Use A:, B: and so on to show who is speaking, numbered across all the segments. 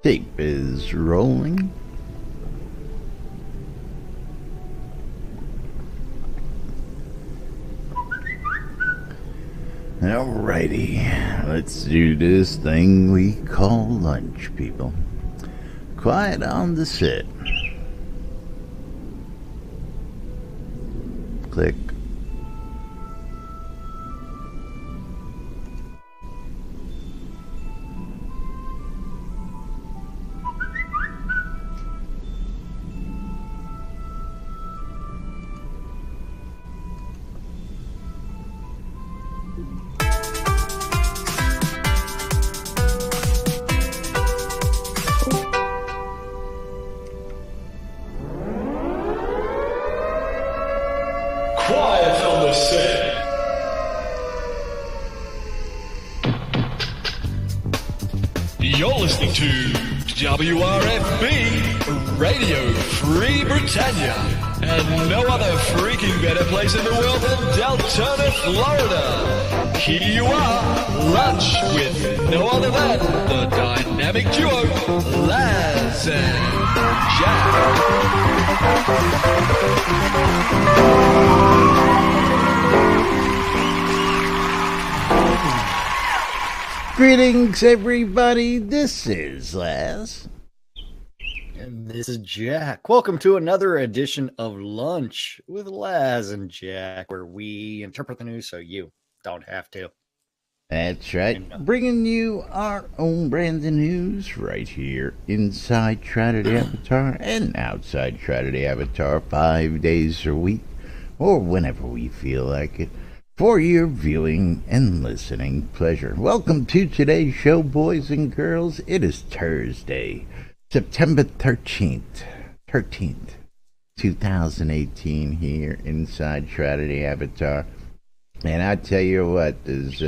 A: Tape is rolling. Alrighty, let's do this thing we call lunch, people. Quiet on the set. Click.
B: Quiet on the set. You're listening to WRFB, Radio Free Britannia, and no other freaking better place in the world than Deltona, Florida. Here you are, lunch with no other than the dynamic duo, Laz and
A: Greetings, everybody. This is Laz.
C: And this is Jack. Welcome to another edition of Lunch with Laz and Jack, where we interpret the news so you don't have to.
A: That's right. Bringing you our own brand of news right here inside Shroud Avatar and outside Shroud Avatar 5 days a week, or whenever we feel like it, for your viewing and listening pleasure. Welcome to today's show, boys and girls. It is Thursday, September 13th, 2018, here inside Shroud Avatar. And I tell you what is,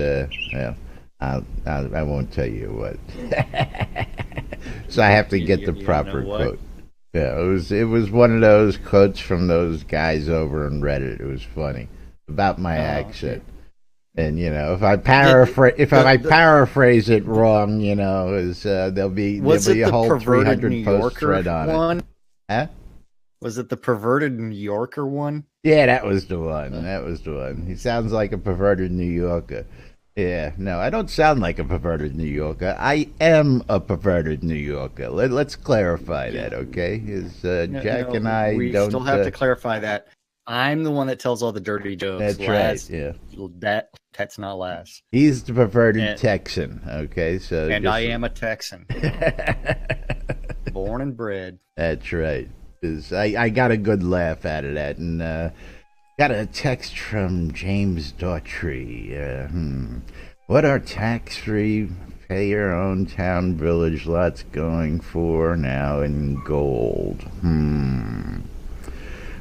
A: well, I won't tell you what. So I have to get the proper quote. Yeah, it was one of those quotes from those guys over on Reddit. It was funny about my accent. Okay. And you know, if I paraphrase it wrong, you know, there'll be a whole 300 post thread on it. Huh?
C: Was it the perverted New Yorker one?
A: Yeah, that was the one. He sounds like a perverted New Yorker. Yeah, no, I don't sound like a perverted New Yorker. I am a perverted New Yorker. Let's clarify that, okay? Jack and I
C: we
A: don't...
C: still have to clarify that. I'm the one that tells all the dirty jokes.
A: That's right, yeah.
C: That's not Laz.
A: He's the perverted Texan, okay?
C: And I am a Texan. Born and bred.
A: That's right. I got a good laugh out of that, and got a text from James Daughtry. What are tax-free, pay-your-own town village lots going for now in gold?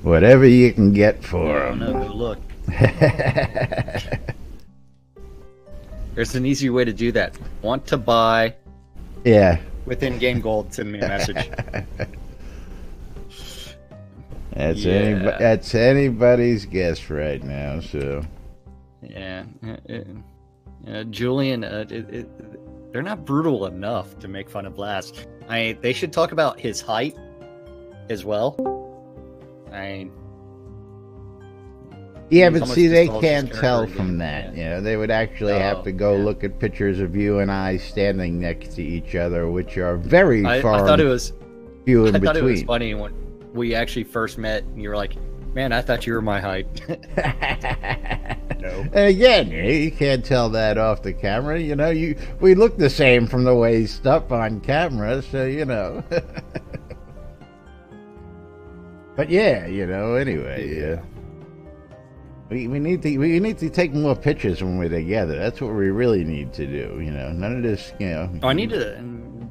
A: Whatever you can get for them.
C: No, good look. There's an easy way to do that. Want to buy?
A: Yeah.
C: With in-game gold, send me a message.
A: That's anybody's guess right now. So,
C: yeah, Julian, they're not brutal enough to make fun of Laz. They should talk about his height as well.
A: Yeah, but see, they can't tell from that. Yeah. You know, they would actually have to go look at pictures of you and I standing next to each other, which are very far.
C: I thought it was
A: between.
C: Funny when we actually first met, and you were like, "Man, I thought you were my height." No.
A: And again, you can't tell that off the camera. You know, we look the same from the waist up on camera, so you know. But yeah, you know. Anyway, yeah. We need to take more pictures when we're together. That's what we really need to do. You know, none of this. You know.
C: I need to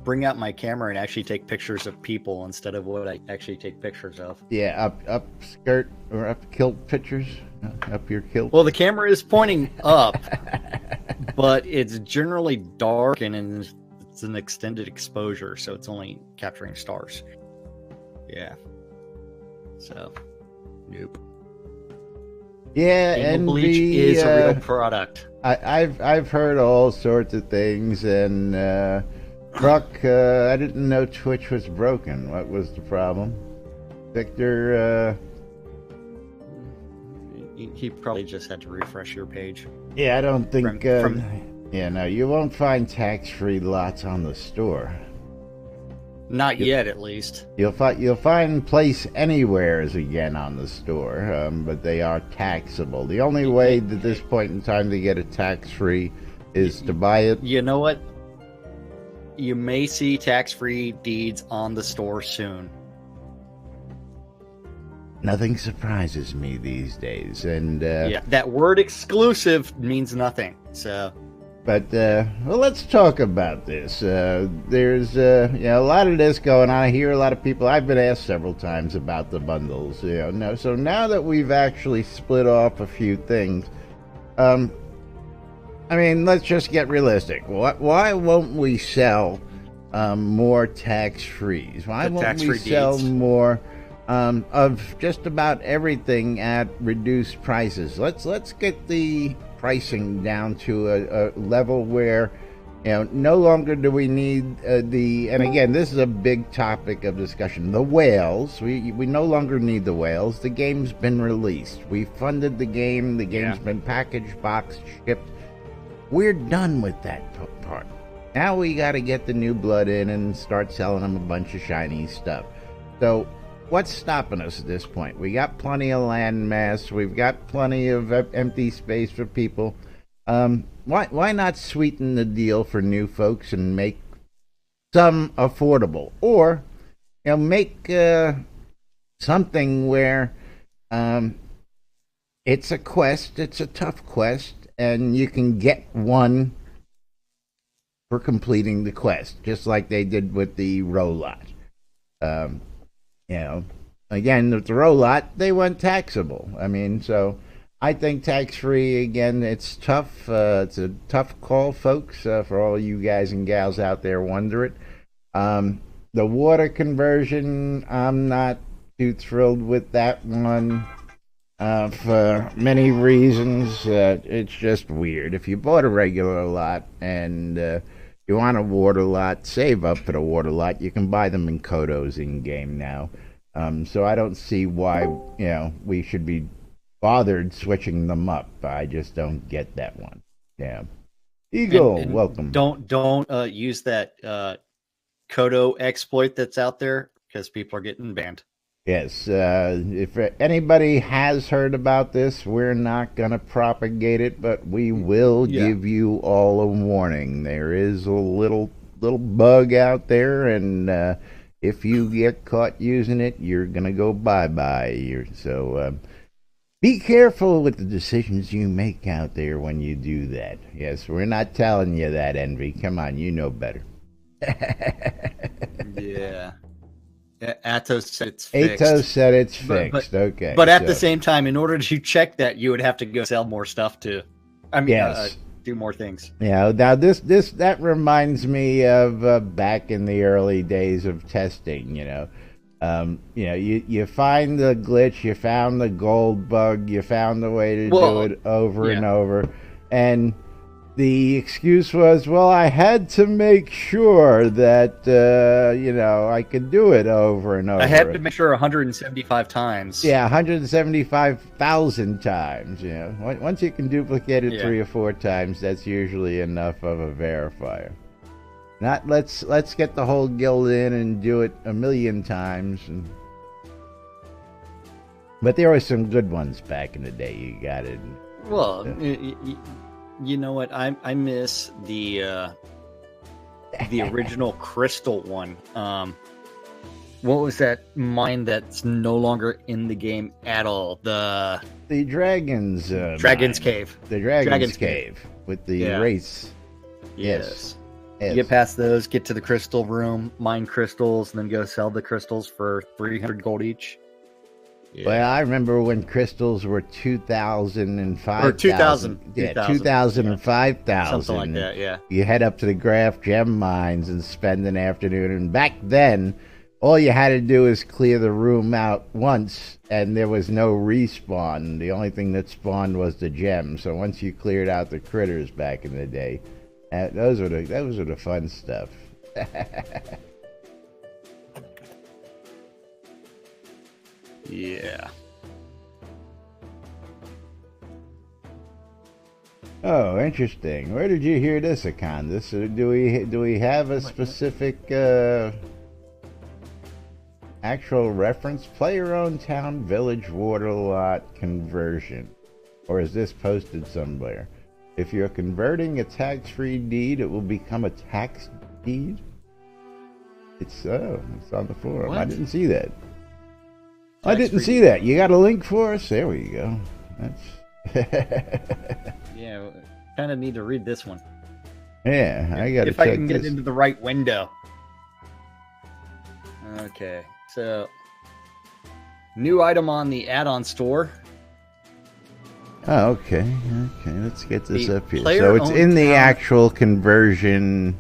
C: bring out my camera and actually take pictures of people instead of what I actually take pictures of.
A: Yeah, up skirt or up kilt pictures, up your kilt.
C: Well, the camera is pointing up, but it's generally dark and it's an extended exposure, so it's only capturing stars. Yeah. So, nope.
A: Yeah,
C: and bleach is a real product.
A: I've heard all sorts of things, and Truck, I didn't know Twitch was broken. What was the problem? Victor,
C: He probably just had to refresh your page.
A: yeah, I don't think,
C: From-
A: yeah, no, you won't find tax-free lots on the store.
C: Not yet, at least.
A: You'll find place anywheres again on the store, but they are taxable. The only way at this point in time to get it tax-free is to buy it.
C: You know what? You may see tax-free deeds on the store soon.
A: Nothing surprises me these days, and
C: Yeah, that word exclusive means nothing. So,
A: but well, let's talk about this. There's a lot of this going on. I hear a lot of people. I've been asked several times about the bundles. No. So now that we've actually split off a few things, I mean, let's just get realistic. Why won't we sell more tax-frees? Why won't we sell more of just about everything at reduced prices? Let's get the pricing down to a level where, no longer do we need and again, this is a big topic of discussion, the whales. We no longer need the whales. The game's been released. We funded the game. The game's been packaged, boxed, shipped. We're done with that part. Now we got to get the new blood in and start selling them a bunch of shiny stuff. So what's stopping us at this point? We got plenty of land mass. We've got plenty of empty space for people. Why not sweeten the deal for new folks and make some affordable, or make something where it's a quest. It's a tough quest, and you can get one for completing the quest, just like they did with the Rolot. Again, with the Rolot, they went taxable. I mean, so I think tax-free, again, it's tough. It's a tough call, folks, for all you guys and gals out there wonder it. The water conversion, I'm not too thrilled with that one. For many reasons. It's just weird. If you bought a regular lot and you want a water lot, save up for the water lot. You can buy them in Kodos in-game now. So I don't see why, we should be bothered switching them up. I just don't get that one. Yeah. Eagle,
C: and
A: welcome.
C: Don't use that Kodo exploit that's out there, because people are getting banned.
A: Yes, if anybody has heard about this, we're not going to propagate it, but we will give you all a warning. There is a little bug out there, and if you get caught using it, you're going to go bye-bye. So be careful with the decisions you make out there when you do that. Yes, we're not telling you that, Envy. Come on, you know better.
C: Yeah. Atos said it's fixed.
A: Atos said it's fixed. Okay.
C: But at the same time, in order to check that, you would have to go sell more stuff too. I mean, do more things.
A: Yeah. Now that reminds me of back in the early days of testing. You find the glitch, you found the gold bug, you found the way to do it over and over, and the excuse was, well, I had to make sure that, I could do it over and over.
C: I had to make sure 175 times.
A: Yeah, 175,000 times. Once you can duplicate it 3 or 4 times, that's usually enough of a verifier. Not let's get the whole guild in and do it 1,000,000 times. But there were some good ones back in the day. You got it.
C: Well, you know what? I miss the original Crystal one. What was that mine that's no longer in the game at all? The
A: Dragon's
C: Cave.
A: The Dragon's Cave with the race. Yes.
C: You get past those, get to the crystal room, mine crystals, and then go sell the crystals for 300 gold each. Yeah.
A: Well, I remember when crystals were 2,000 and 5,000.
C: Or 2,000.
A: Yeah, 2,000 and 5,000.
C: Something like that, yeah.
A: You head up to the Graph Gem mines and spend an afternoon. And back then, all you had to do is clear the room out once, and there was no respawn. The only thing that spawned was the gem. So once you cleared out the critters back in the day, that was the fun stuff.
C: Yeah.
A: Oh, interesting. Where did you hear this, Acondas? Do we have a specific actual reference? Player-owned town, village, water lot conversion, or is this posted somewhere? If you're converting a tax-free deed, it will become a tax deed. It's on the forum.
C: What?
A: I didn't see that. I didn't see that. You got a link for us? There we go. That's.
C: Yeah, kind of need to read this one.
A: Yeah, I gotta
C: if
A: check
C: I can get
A: this.
C: into the right window. Okay, so new item on the add-on store.
A: Oh, okay. Okay, let's get this
C: The
A: up here. So
C: player
A: it's
C: owned
A: in the
C: town-
A: actual conversion.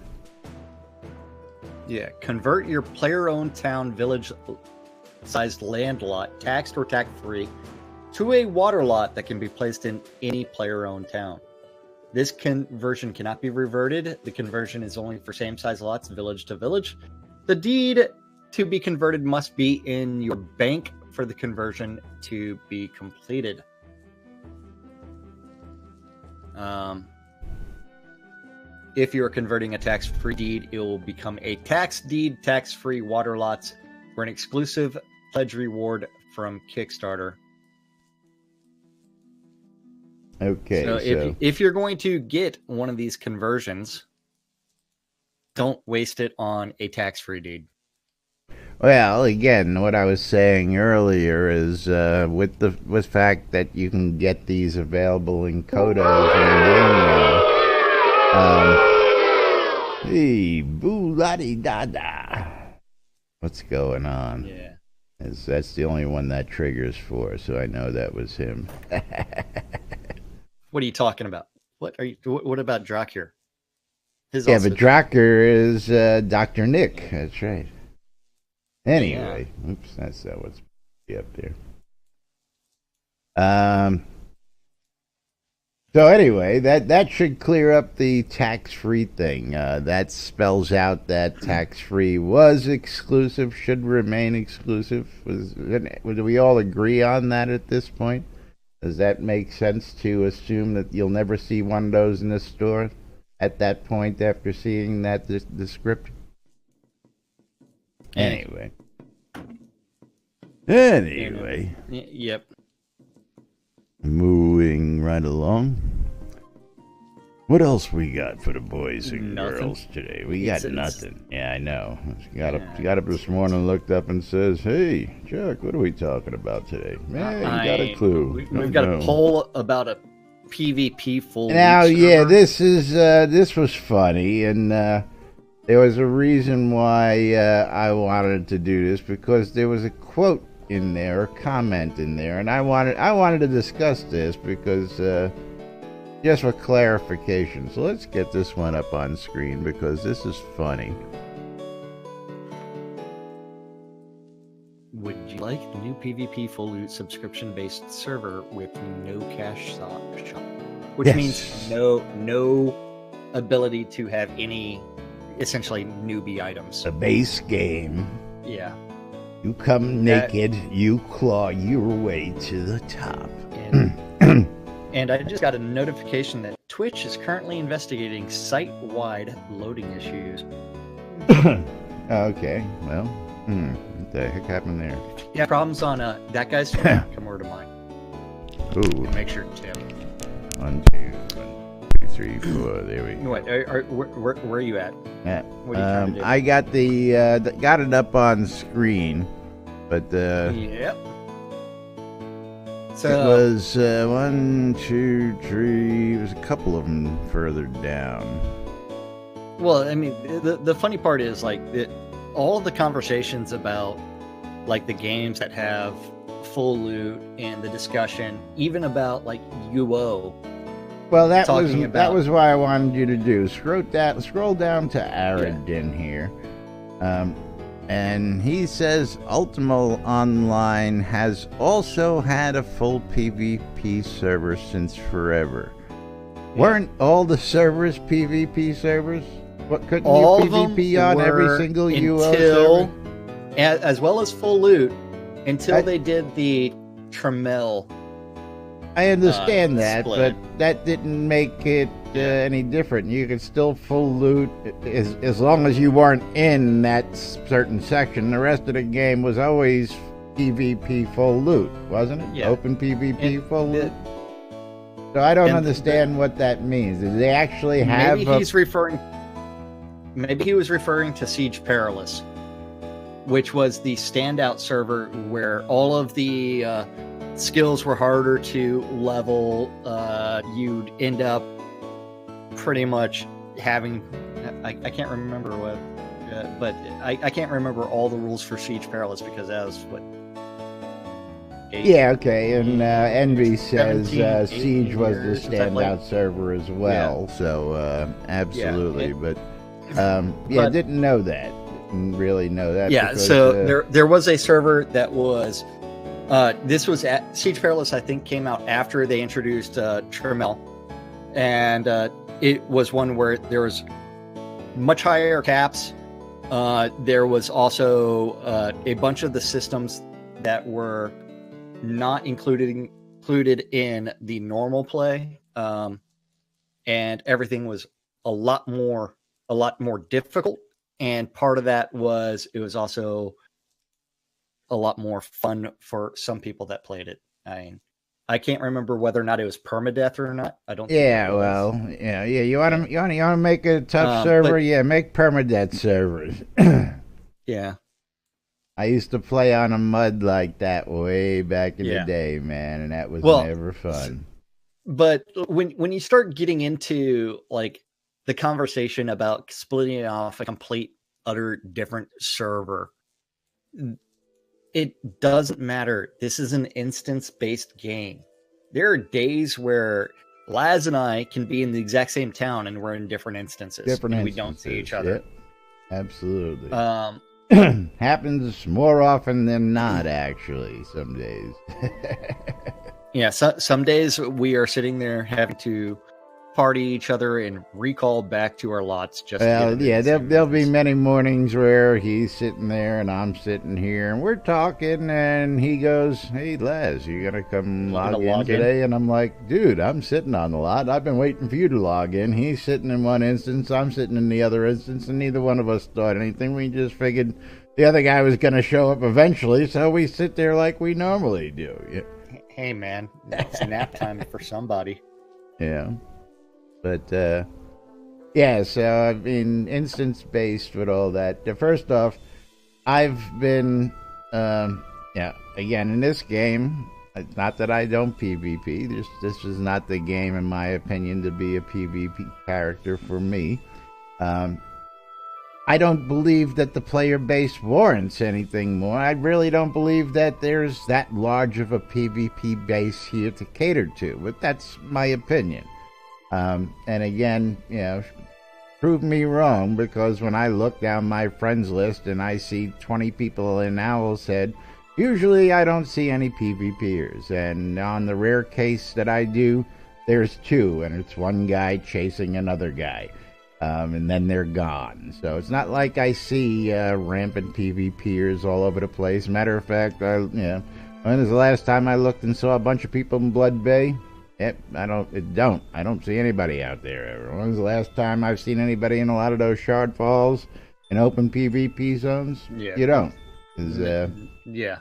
C: Yeah, convert your player-owned town village-sized land lot, taxed or tax-free, to a water lot that can be placed in any player-owned town. This conversion cannot be reverted. The conversion is only for same-size lots, village to village. The deed to be converted must be in your bank for the conversion to be completed. If you're converting a tax-free deed, it will become a tax deed, tax-free water lots for an exclusive pledge reward from Kickstarter.
A: Okay,
C: So if you're going to get one of these conversions, don't waste it on a tax-free deed.
A: well, again, what I was saying earlier is with the fact that you can get these available in Kodos and game hey, boo la di da da. What's going on?
C: Yeah.
A: That's the only one that triggers for, so I know that was him.
C: What are you talking about? What about Drakir? His
A: Yeah,
C: also-
A: but Dracker is Dr. Nick. That's right. Anyway, oops, that's what's up there. So anyway, that should clear up the tax-free thing. That spells out that tax-free was exclusive, should remain exclusive. Do we all agree on that at this point? Does that make sense to assume that you'll never see one of those in the store at that point after seeing that the script? Anyway.
C: Yep.
A: Moving right along. What else we got for the boys and
C: Nothing.
A: girls today? We got
C: It's-
A: nothing. Yeah, I know. Got up this morning, looked up, and says, "Hey, Chuck, what are we talking about today?" Man, you got a clue.
C: We've got a poll about a PvP full.
A: Now,
C: loot
A: yeah,
C: server.
A: this was funny, and there was a reason why I wanted to do this, because there was a quote in there, a comment in there, and I wanted to discuss this because just for clarification. So let's get this one up on screen because this is funny.
C: Would you like the new PvP full loot subscription-based server with no cash shop, which
A: Yes.
C: means no ability to have any essentially newbie items?
A: The base game.
C: Yeah,
A: You come
C: That-
A: naked, you claw your way to the top.
C: and, and I just got a notification that Twitch is currently investigating site-wide loading issues.
A: Okay, well, what the heck happened there?
C: Yeah, problems on that guy's stream. Come over to mine.
A: Ooh,
C: Make sure to.
A: 1, 2, 3, 4. There we go.
C: What? Where are you at?
A: Yeah.
C: What are you trying to do?
A: I got got it up on screen, but
C: Yep.
A: it
C: So
A: was 1, 2, 3. There's a couple of them further down.
C: well, I mean, the funny part is like all the conversations about like the games that have full loot and the discussion, even about like UO.
A: Well, that
C: Talking
A: that
C: about-
A: was why I wanted you to do. Scroll down to Aradin here, and he says Ultimo Online has also had a full PvP server since forever. Weren't all the servers PvP servers? What, couldn't you
C: All of them
A: PvP on every
C: were
A: single UO
C: until,
A: server?
C: as well as full loot, until
A: I-
C: they did the Tramiel.
A: I understand that,
C: split.
A: but that didn't make it any different. You could still full loot as long as you weren't in that certain section. The rest of the game was always PvP full loot, wasn't it?
C: Yeah.
A: Open PvP
C: And
A: full loot. So I don't
C: and
A: understand what that means. Do they actually have?
C: Maybe he's referring. Maybe he was referring to Siege Perilous, which was the standout server where all of the skills were harder to level. You'd end up pretty much having. I can't remember what, but I can't remember all the rules for Siege Perilous because that was what.
A: Yeah, okay, and Envy says
C: 17,
A: Siege was
C: 18
A: the
C: years since I played.
A: standout server as well, so absolutely, but
C: But-
A: didn't know that. Didn't really know that.
C: Yeah,
A: because,
C: so there was a server that was this was at Siege Perilous, I think, came out after they introduced Tramiel, and it was one where there was much higher caps. There was also a bunch of the systems that were not included in the normal play, and everything was a lot more difficult. And part of that was it was also a lot more fun for some people that played it. I can't remember whether or not it was permadeath or not. I don't.
A: Yeah,
C: think it was.
A: well, yeah. You want to make a tough
C: But-
A: server? Yeah, make permadeath servers.
C: Yeah.
A: I used to play on a mud like that way back in the
C: Yeah.
A: day, man, and that was
C: Well,
A: never fun.
C: But when you start getting into like the conversation about splitting it off a complete, utter different server, it doesn't matter. This is an instance-based game. There are days where Laz and I can be in the exact same town and we're in different instances.
A: Different
C: and we
A: instances,
C: don't see each other.
A: yeah, absolutely. Happens more often than not, actually. Some days.
C: Yeah, some days we are sitting there having to party each other and recall back to our lots. Just to
A: Well,
C: get into
A: yeah,
C: the
A: there'll be
C: experience.
A: many mornings where he's sitting there and I'm sitting here and we're talking and he goes, "Hey, Les, you gonna come log
C: gonna
A: in
C: log in?"
A: today?" And I'm like, "Dude, I'm sitting on the lot. I've been waiting for you to log in." He's sitting in one instance, I'm sitting in the other instance, and neither one of us thought anything. We just figured the other guy was gonna show up eventually, so we sit there like we normally do.
C: Hey man, it's nap time for somebody.
A: Yeah. But, yeah, so, I mean, instance-based with all that. First off, I've been, again, in this game, it's not that I don't PvP. This is not the game, in my opinion, to be a PvP character for me. I don't believe that the player base warrants anything more. I really don't believe that there's that large of a PvP base here to cater to, but that's my opinion. And again, prove me wrong, because when I look down my friends list and I see 20 people in Owl's Head, usually I don't see any PvPers. And on the rare case that I do, there's two, and it's one guy chasing another guy. And then they're gone. So it's not like I see rampant PvPers all over the place. Matter of fact, when was the last time I looked and saw a bunch of people in Blood Bay? Yep, I don't see anybody out there ever. When was the last time I've seen anybody in a lot of those Shard Falls and open PvP zones?
C: Yeah.
A: You don't. 'Cause,
C: Yeah.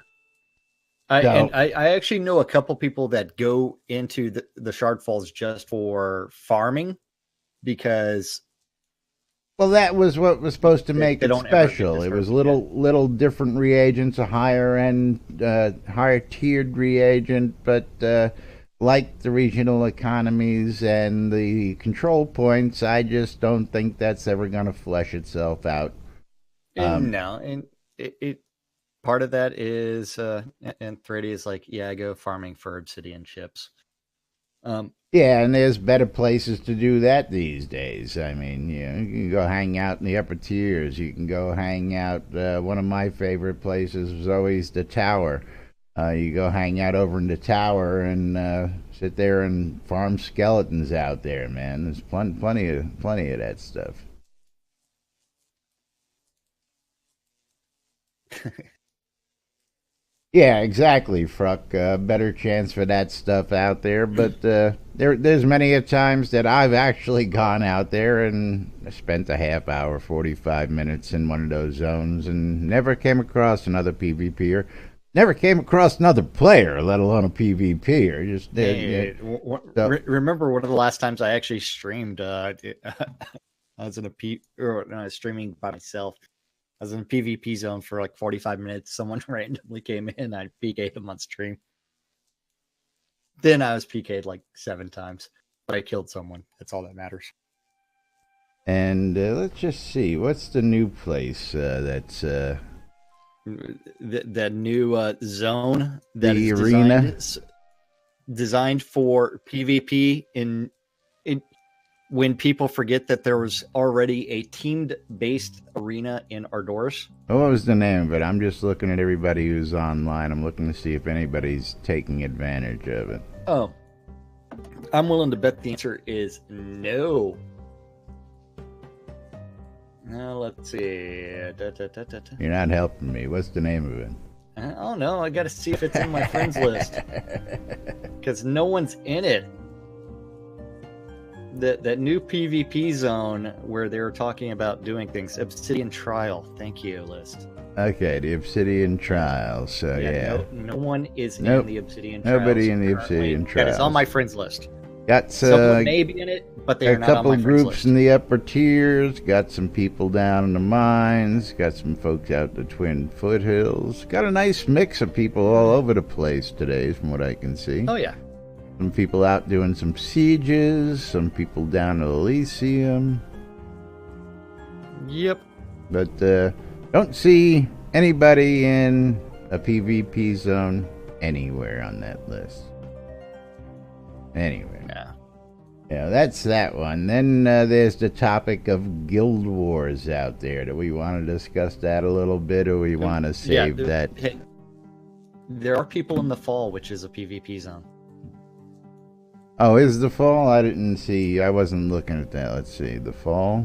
C: I actually know a couple people that go into the Shard Falls just for farming, because
A: well, that was what was supposed to make
C: they
A: it
C: don't ever get
A: special. It was
C: disturbed,
A: little different reagents, a higher end, higher tiered reagent, but like the regional economies and the control points, I just don't think that's ever going to flesh itself out.
C: no, and it part of that is and 3D is like, yeah, I go farming for obsidian chips.
A: Yeah, and there's better places to do that these days. I mean, you can go hang out in the upper tiers. You can go hang out. One of my favorite places was always the tower. You go hang out over in the tower and sit there and farm skeletons out there, man. There's plenty of that stuff. Yeah, exactly, Fruck. Better chance for that stuff out there. But there's many a times that I've actually gone out there and spent a half hour, 45 minutes in one of those zones and never came across another PvPer. Never came across another player, let alone a PvPer. Just
C: remember one of the last times I actually streamed? I was in a or no, I was streaming by myself. I was in a PvP zone for like 45 minutes. Someone randomly came in. I PK'd them on stream. Then I was PK'd like 7 times, but I killed someone. That's all that matters.
A: And let's just see, what's the new place that's
C: the new zone that
A: the
C: is
A: arena
C: designed for PvP in when people forget that there was already a teamed-based arena in Ardoris.
A: What was the name of it? I'm just looking at everybody who's online. I'm looking to see if anybody's taking advantage of it.
C: Oh, I'm willing to bet the answer is no. Now let's see.
A: You're not helping me. What's the name of it?
C: I don't know. I got to see if it's in my friends list because no one's in it. That new PvP zone where they were talking about doing things. Obsidian Trial. Thank you, list.
A: Okay, the Obsidian Trial. So yeah.
C: No one is in the Obsidian Trials.
A: Nobody in the Obsidian Trial.
C: That is on my friends list.
A: Got
C: someone may be in it, but they are not on my friends list.
A: A couple groups in the upper tiers. Got some people down in the mines. Got some folks out the Twin Foothills. Got a nice mix of people all over the place today, from what I can see.
C: Oh yeah.
A: Some people out doing some sieges, some people down at Elysium.
C: Yep.
A: But don't see anybody in a PvP zone anywhere on that list. Anywhere.
C: Yeah.
A: Yeah, that's that one. Then there's the topic of guild wars out there. Do we want to discuss that a little bit, or we want to save that?
C: Hey, there are people in the fall, which is a PvP zone.
A: Oh, is the fall? I didn't see. I wasn't looking at that. Let's see. The fall?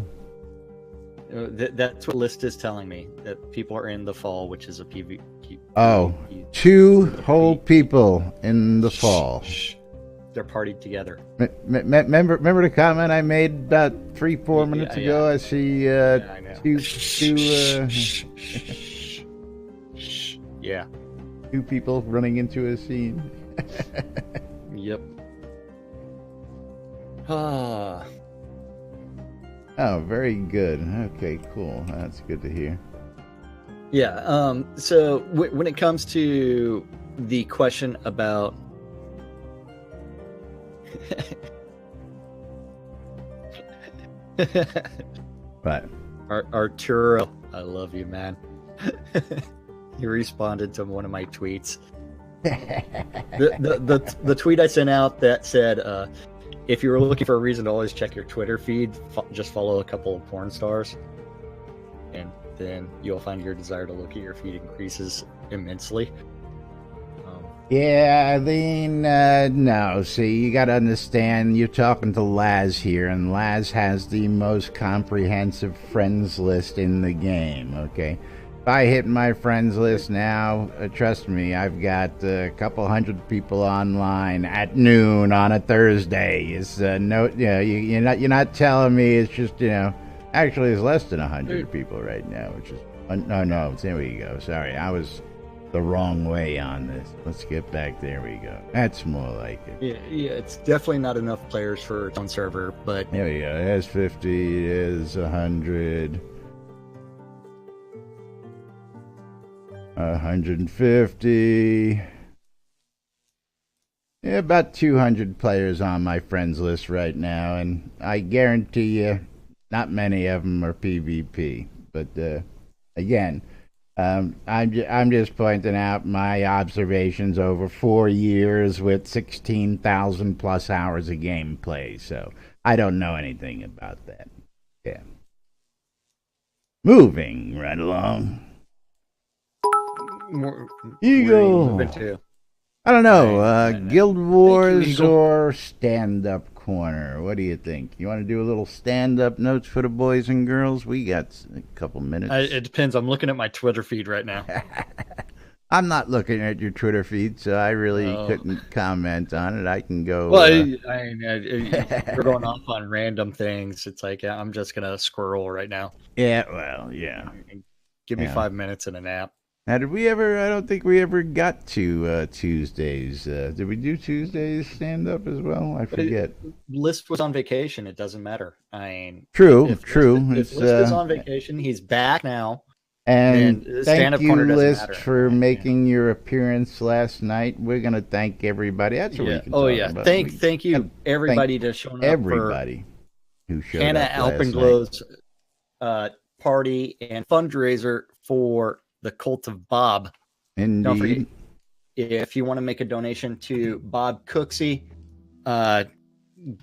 C: That's what list is telling me. That people are in the fall, which is a PvP.
A: Oh, 2 whole people in the fall.
C: They're partied together.
A: Remember the comment I made about 3-4 minutes ago? I see
C: I know.
A: Yeah. 2 people running into a scene.
C: Yep. Ah.
A: Oh, very good. Okay, cool. That's good to hear.
C: Yeah. So when it comes to the question about
A: Right.
C: Arturo, I love you, man. He responded to one of my tweets. The tweet I sent out that said, if you were looking for a reason to always check your Twitter feed, just follow a couple of porn stars, and then you'll find your desire to look at your feed increases immensely.
A: Yeah, I mean, no. See, you got to understand, you're talking to Laz here, and Laz has the most comprehensive friends list in the game, okay? If I hit my friends list now, trust me, I've got a couple hundred people online at noon on a Thursday. It's you're not telling me it's just, actually it's less than 100 people right now, which is, no, there we go. Sorry, I was the wrong way on this. Let's get back. There we go. That's more like it.
C: Yeah, it's definitely not enough players for its own server, but
A: there we go. There's 50, there's 100, 150. Yeah, about 200 players on my friends list right now, and I guarantee you, not many of them are PvP. But again, I'm just pointing out my observations over 4 years with 16,000 plus hours of gameplay. So I don't know anything about that. Yeah. Moving right along.
C: Eagle.
A: I don't know.
C: I
A: Guild
C: thank you,
A: Wars
C: Eagle.
A: or Stand Up Corner? What do you think? You want to do a little stand up notes for the boys and girls? We got a couple minutes.
C: It depends. I'm looking at my Twitter feed right now.
A: I'm not looking at your Twitter feed, so I really
C: Oh.
A: couldn't comment on it. I can go.
C: Well, you're going off on random things. It's like I'm just gonna scroll right now.
A: Yeah, well, yeah.
C: Give me
A: Yeah.
C: 5 minutes and a nap.
A: Now, did we ever? I don't think we ever got to Tuesdays. Did we do Tuesdays stand up as well? I forget.
C: List was on vacation. It doesn't matter.
A: True,
C: if
A: true.
C: If List is on vacation, he's back now.
A: And
C: And
A: thank
C: stand-up
A: you,
C: corner doesn't
A: List,
C: matter.
A: for
C: Yeah.
A: making your appearance last night. We're gonna thank everybody. That's what we
C: Yeah.
A: can
C: Oh
A: talk
C: yeah.
A: about.
C: Thank you everybody to showing up
A: Everybody who
C: for
A: showed
C: Hannah
A: up last night.
C: Alpenglow's party and fundraiser for the Cult of Bob. Don't forget,
A: Indeed.
C: if you want to make a donation to Bob Cooksey,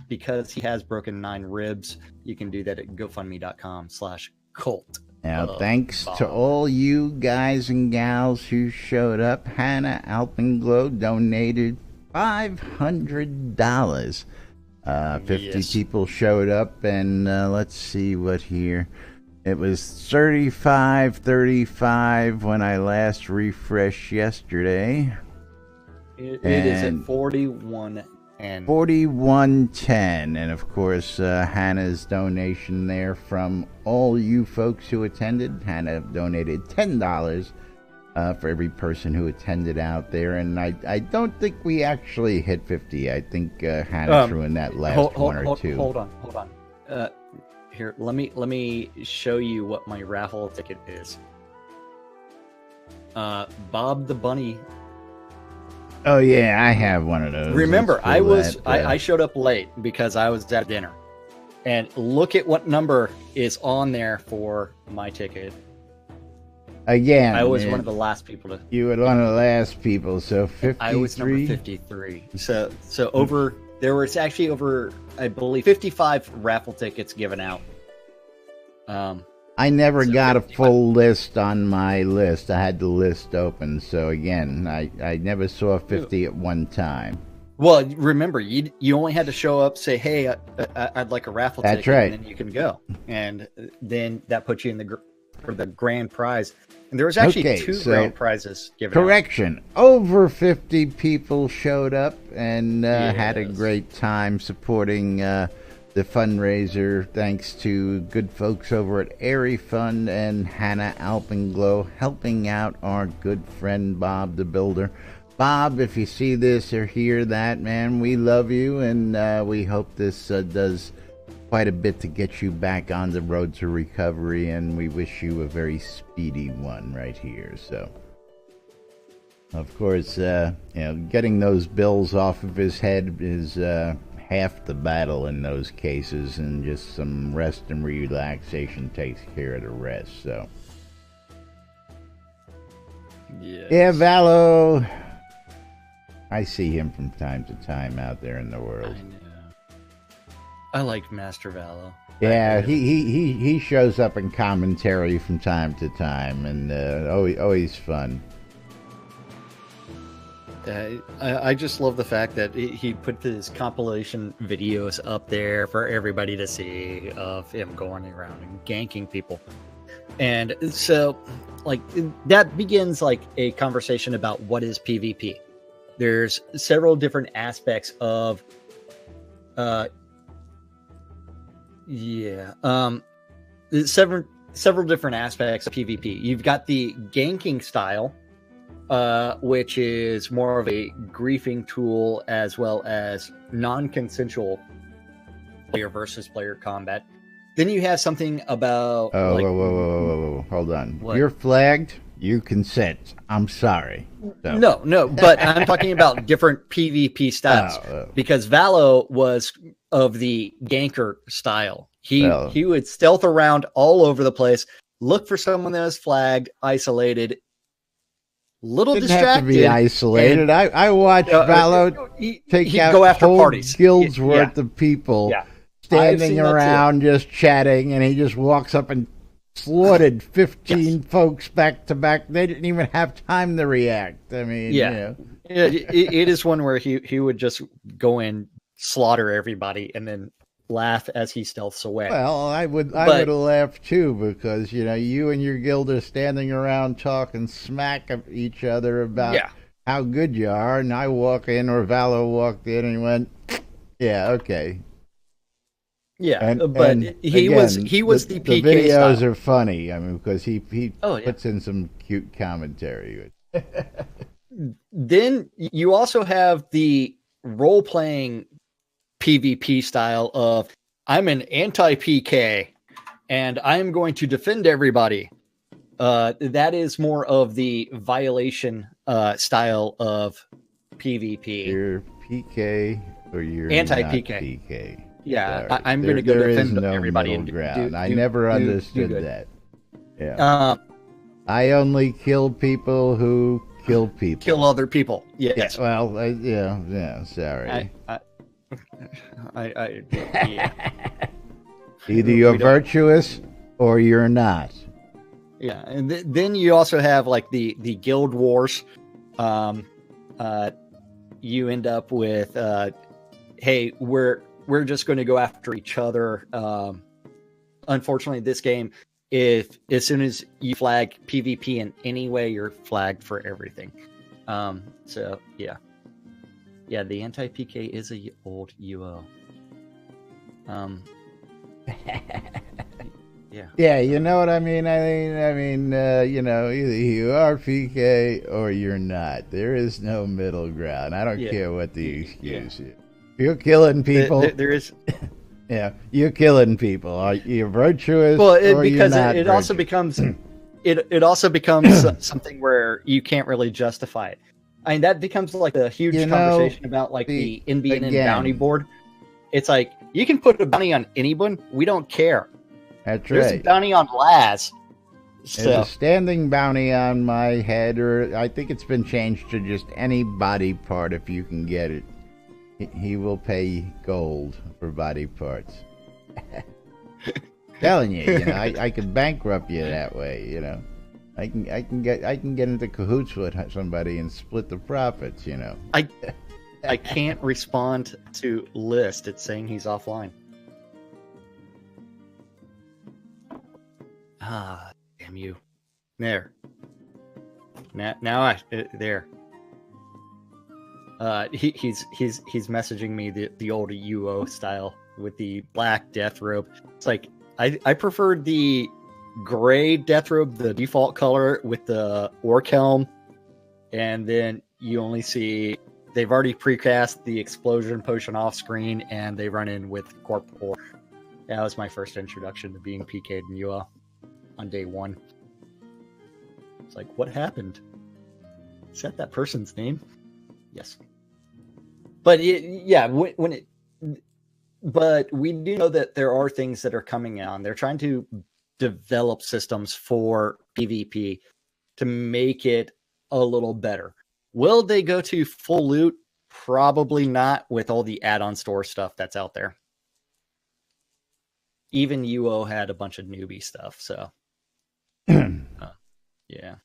C: because he has broken 9 ribs, you can do that at GoFundMe.com/cult.
A: Now, thanks
C: Bob.
A: to all you guys and gals who showed up. Hannah Alpenglow donated $500. 50
C: Yes.
A: people showed up, and let's see what here. It was 35 when I last refreshed yesterday.
C: It is at
A: And
C: 41 and
A: 4110, and of course Hannah's donation there from all you folks who attended. Hannah donated $10 for every person who attended out there, and I don't think we actually hit 50. I think Hannah threw in that last one or two.
C: Hold on. Here, let me show you what my raffle ticket is. Bob the Bunny.
A: Oh yeah, I have one of those.
C: Remember,
A: Let's pull that,
C: I showed up late because I was at dinner, and look at what number is on there for my ticket.
A: again.
C: I was one of the last people to.
A: You were one of the last people, so 53.
C: I was number 53. So there was actually over, I believe, 55 raffle tickets given out.
A: I never
C: So
A: got a
C: 55.
A: full list on my list. I had the list open, so again, I never saw 50 at one time.
C: Well, remember, you only had to show up, say, "Hey, I'd like a raffle
A: That's
C: ticket,"
A: right.
C: and then you can go, and then that puts you in for the grand prize. And there was actually
A: Okay,
C: 2
A: so-
C: grand prizes given out.
A: Correction, over 50 people showed up and had a
C: Yes.
A: great time supporting the fundraiser, thanks to good folks over at Airy Fund and Hannah Alpenglow helping out our good friend Bob the Builder. Bob, if you see this or hear that, man, we love you, and we hope this does quite a bit to get you back on the road to recovery, and we wish you a very speedy one right here. So, of course, getting those bills off of his head is half the battle in those cases, and just some rest and relaxation takes care of the rest. So,
C: Yes.
A: yeah, Valo, I see him from time to time out there in the
C: I
A: world.
C: know. I like Master Valo.
A: Yeah, he shows up in commentary from time to time, and always fun.
C: I just love the fact that he put his compilation videos up there for everybody to see of him going around and ganking people. And so, like, that begins like a conversation about what is PvP. There's several different aspects of, there's several different aspects of PvP. You've got the ganking style, which is more of a griefing tool, as well as non-consensual player versus player combat. Then you have something about
A: Oh, whoa, hold on.
C: What?
A: You're flagged. You consent. I'm sorry. So-
C: no, but I'm talking about different PvP styles,
A: Oh.
C: because Valo was of the ganker style. He
A: Well-
C: he would stealth around all over the place, look for someone that was flagged, isolated, little
A: Didn't
C: distracted.
A: have to be isolated.
C: and-
A: I watched Valo take
C: he'd
A: out
C: go after
A: whole
C: parties.
A: guilds
C: Yeah.
A: worth of people
C: Yeah. I've
A: standing
C: seen that too.
A: around just chatting, and he just walks up and slaughtered 15 folks back to back. They didn't even have time to react. I mean,
C: Yeah.
A: you know.
C: It is one where he would just go in, slaughter everybody, and then laugh as he stealths away.
A: Well, I would have laughed too, because you know, you and your guild are standing around talking smack of each other about how good you are, and I walk in, or Valor walked in and went, "Yeah, okay."
C: Yeah, but he was the PK
A: the videos
C: style.
A: are funny. I mean, because he puts in some cute commentary.
C: Then you also have the role-playing PvP style of, I'm an anti-PK and I'm going to defend everybody. That is more of the violation style of PvP.
A: You're PK or you're
C: anti-PK.
A: Not PK.
C: Yeah, I'm going to go defend everybody.
A: Middle ground. I never understood that. Yeah. I only kill people who kill people.
C: Kill other people. Yes.
A: Yeah, well, yeah. Sorry.
C: Yeah.
A: Either you're virtuous or you're not.
C: Yeah, and then you also have like the guild wars. You end up with, hey, we're just going to go after each other. Unfortunately, this game, as soon as you flag PvP in any way, you're flagged for everything. So yeah, the anti-PK is a old UO.
A: Yeah, you know what I mean. I mean, you know, either you are PK or you're not. There is no middle ground. I don't care what the excuse is. You're killing people.
C: There is.
A: Yeah, you're killing people. Are you virtuous?
C: Well,
A: or
C: because
A: you're not
C: it also becomes it also becomes something where you can't really justify it. I mean, that becomes like a huge conversation about like the NBNN bounty board. It's like, you can put a bounty on anyone. We don't care.
A: That's
C: There's a bounty on Laz.
A: There's a standing bounty on my head, or I think it's been changed to just any body part if you can get it. He will pay gold for body parts. Telling you, you know, I could bankrupt you that way. You know, I can get into cahoots with somebody and split the profits. You know,
C: I can't respond to list. It's saying he's offline. Ah, damn you! There. Now there. He's messaging me the old UO style with the black death robe. It's like, I preferred the gray death robe, the default color with the orc helm, and then you only see they've already precast the explosion potion off screen, and they run in with corporal. That was my first introduction to being PK'd in UO on day one. It's like, what happened? Is that person's name? Yes. But but we do know that there are things that are coming on. They're trying to develop systems for PvP to make it a little better. Will they go to full loot? Probably not, with all the add-on store stuff that's out there. Even UO had a bunch of newbie stuff, so yeah.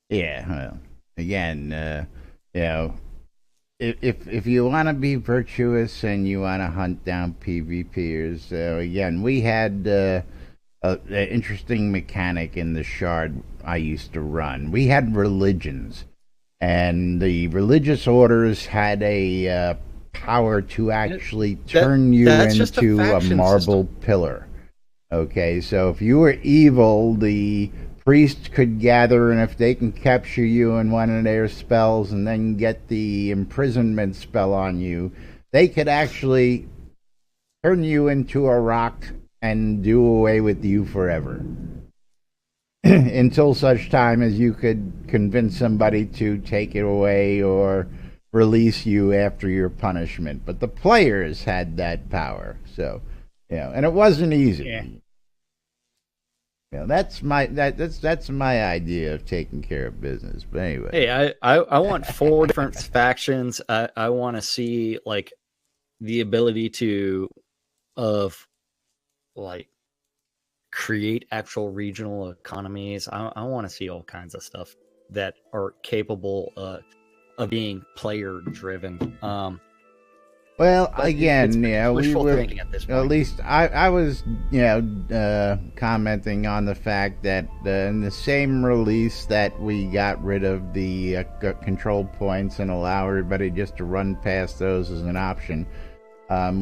A: Yeah, well, again, you know, if you want to be virtuous and you want to hunt down PvPers, again, we had an interesting mechanic in the Shard I used to run. We had religions, and the religious orders had a power to actually turn you into a marble pillar. Okay, so if you were evil, the priest could gather, and if they can capture you in one of their spells and then get the imprisonment spell on you, they could actually turn you into a rock and do away with you forever. Until such time as you could convince somebody to take it away or release you after your punishment. But the players had that power, so, you know, and it wasn't easy.
C: Yeah.
A: You know, that's my idea of taking care of business. But anyway,
C: hey, I want 4 different factions. I want to see like the ability to, of like, create actual regional economies. I want to see all kinds of stuff that are capable of being player driven.
A: Well,
C: But
A: again,
C: it's
A: we
C: wishful
A: were,
C: thinking at this
A: at
C: point.
A: least I was, commenting on the fact that in the same release that we got rid of the control points and allow everybody just to run past those as an option,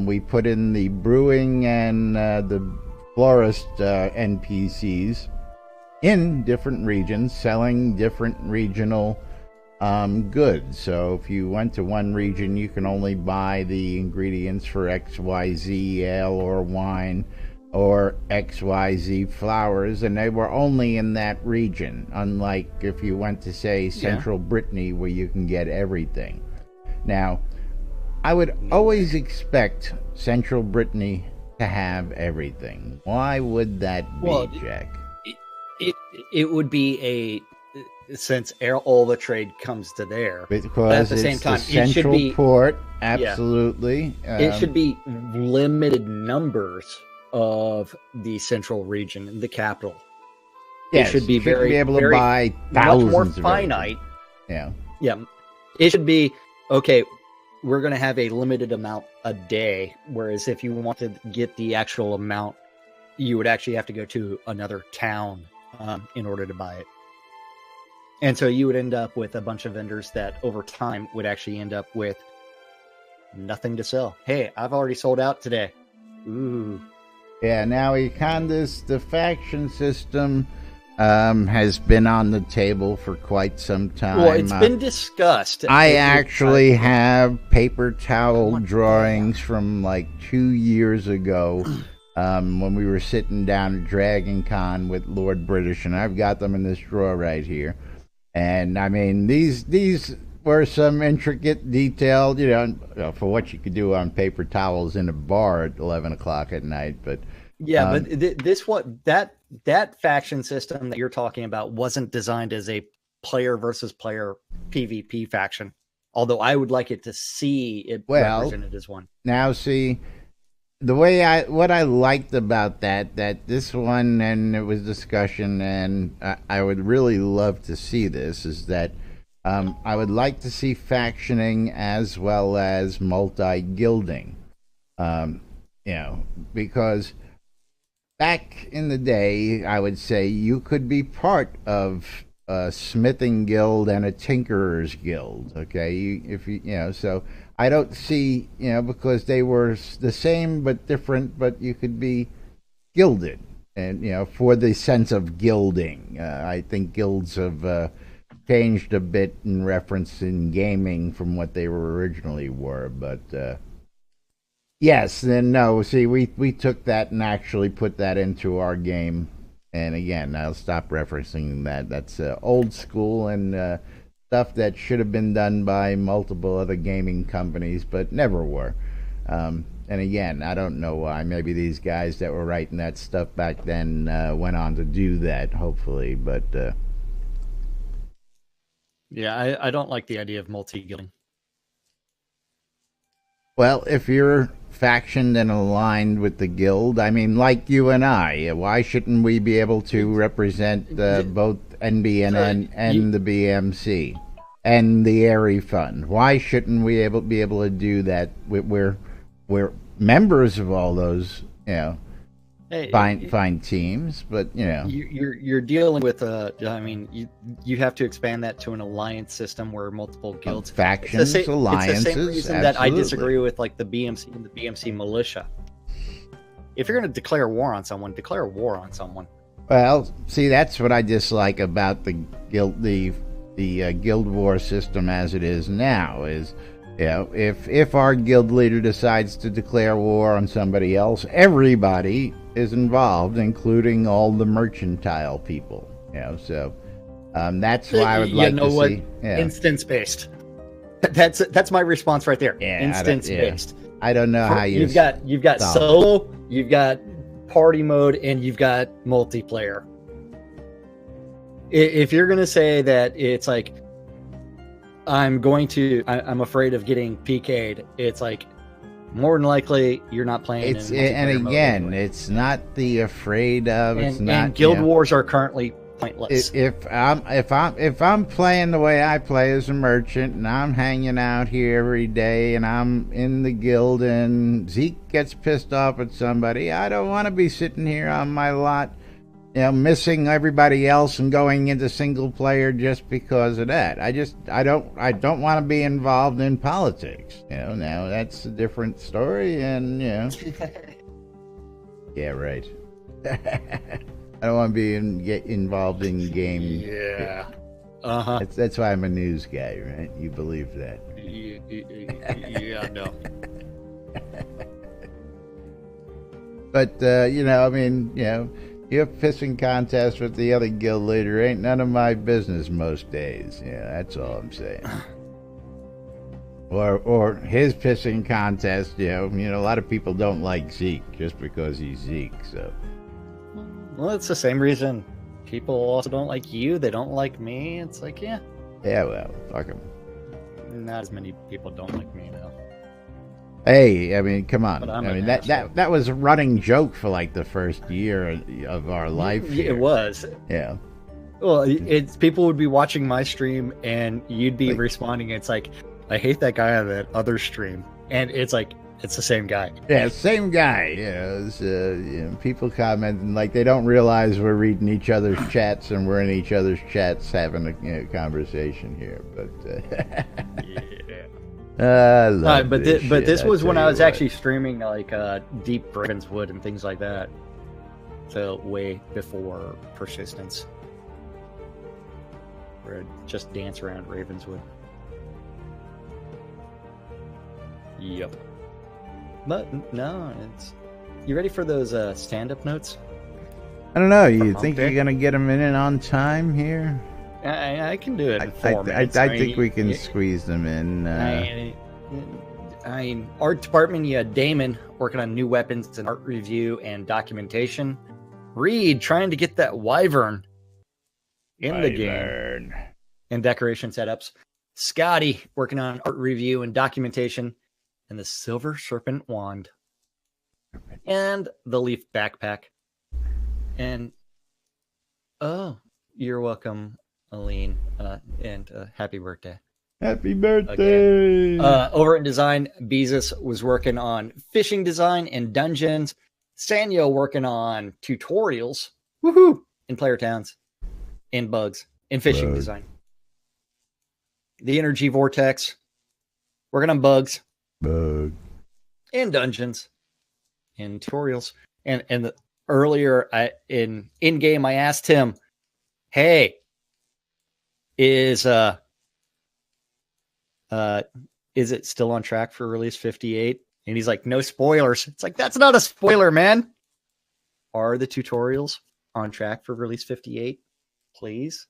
A: we put in the brewing and the florist NPCs in different regions, selling different regional goods. So if you went to one region, you can only buy the ingredients for XYZ ale or wine or XYZ flowers, and they were only in that region, unlike if you went to, say, Central Brittany, where you can get everything. Now, I would always expect Central Brittany to have everything. Why would that be, Jack?
C: It would be since all the trade comes to there.
A: Because
C: but at the same time,
A: it should be port. Absolutely,
C: it should be limited numbers of the central region, the capital.
A: Yes,
C: it should be
A: be able to buy thousands,
C: much more finite.
A: Yeah.
C: It should be okay. We're going to have a limited amount a day, whereas if you want to get the actual amount, you would actually have to go to another town in order to buy it. And so you would end up with a bunch of vendors that over time would actually end up with nothing to sell. Hey, I've already sold out today. Ooh.
A: Yeah, now the faction system has been on the table for quite some time.
C: Well, it's been discussed.
A: I actually have paper towel drawings from like 2 years ago when we were sitting down at Dragon Con with Lord British, and I've got them in this drawer right here. And I mean, these were some intricate, detailed, for what you could do on paper towels in a bar at 11 o'clock at night. But
C: but that faction system that you're talking about wasn't designed as a player versus player PvP faction. Although I would like it to see it represented as one.
A: Now, see. What I liked about that this one, and it was discussion, and I would really love to see this, is that I would like to see factioning as well as multi-guilding, because back in the day, I would say you could be part of a smithing guild and a tinkerer's guild, okay? So I don't see, because they were the same but different, but you could be gilded, and for the sense of gilding. I think guilds have changed a bit in reference in gaming from what they were originally were, but yes, then no. See, we took that and actually put that into our game, and again, I'll stop referencing that. That's old school and stuff that should have been done by multiple other gaming companies, but never were. And again, I don't know why. Maybe these guys that were writing that stuff back then went on to do that, hopefully. But
C: yeah, I don't like the idea of multi-guilding.
A: Well, if you're factioned and aligned with the guild, I mean, like you and I, why shouldn't we be able to represent both NBNN and the BMC and the Airy Fund? Why shouldn't we be able to do that? We're members of all those, fine teams, but
C: you're dealing with you have to expand that to an alliance system where multiple guilds,
A: factions, alliances.
C: It's the same reason that I disagree with like the BMC and the BMC militia. If you're going to declare war on someone, declare war on someone.
A: Well, see, that's what I dislike about the guild war system as it is now. Is if our guild leader decides to declare war on somebody else, everybody is involved, including all the mercantile people. So that's why I would like to see
C: instance based. That's my response right there. Instance based.
A: I don't know how
C: you've got solo, you've got party mode, and you've got multiplayer. If you're going to say that it's like I'm afraid of getting PK'd, it's like more than likely you're not playing.
A: It's
C: in
A: and
C: multiplayer mode
A: again,
C: anyway.
A: it's not the afraid of. It's
C: And,
A: not
C: and guild wars are currently pointless.
A: if I'm playing the way I play as a merchant and I'm hanging out here every day and I'm in the guild and Zeke gets pissed off at somebody, I don't want to be sitting here on my lot, missing everybody else and going into single player just because of that. I don't want to be involved in politics. Now that's a different story, and yeah, right. I don't want to be get involved in game.
C: Yeah. Uh-huh.
A: That's why I'm a news guy, right? You believe that?
C: Yeah, no.
A: But you have pissing contests with the other guild leader. Ain't none of my business most days. Yeah, that's all I'm saying. Or his pissing contest. A lot of people don't like Zeke just because he's Zeke. So.
C: Well, it's the same reason people also don't like you. They don't like me. It's like, yeah.
A: Yeah, well, fuck them.
C: Not as many people don't like me now.
A: Hey, I mean, come on.
C: But
A: I mean, that was a running joke for like the first year of our life.
C: Yeah, it was.
A: Yeah.
C: Well, it's people would be watching my stream and you'd be responding. It's like, I hate that guy on that other stream, and it's like it's the same guy.
A: Yeah, same guy. People commenting like they don't realize we're reading each other's chats and we're in each other's chats having a conversation here. But
C: yeah.
A: but
C: this was when I was actually streaming like Deep Ravenswood and things like that. So way before Persistence, where I'd just dance around Ravenswood. Yep. But no, you ready for those stand-up notes?
A: I don't know. You think you're gonna get them in on time here?
C: I can do it in 4 minutes.
A: I think we can squeeze them in.
C: Art department, you had Damon working on new weapons and art review and documentation. Reed trying to get that wyvern in the game and decoration setups. Scotty working on art review and documentation. And the Silver Serpent Wand. And the Leaf Backpack. And, oh, you're welcome, Aline. And happy birthday.
A: Happy birthday!
C: Over in design, Beezus was working on fishing design and dungeons. Sanyo working on tutorials. Woohoo! In player towns. And bugs. And fishing design. The Energy Vortex. Working on bugs. And dungeons and tutorials and earlier in game I asked him, hey, is it still on track for release 58? And he's like, no spoilers. It's like, that's not a spoiler, man. Are the tutorials on track for release 58? Please.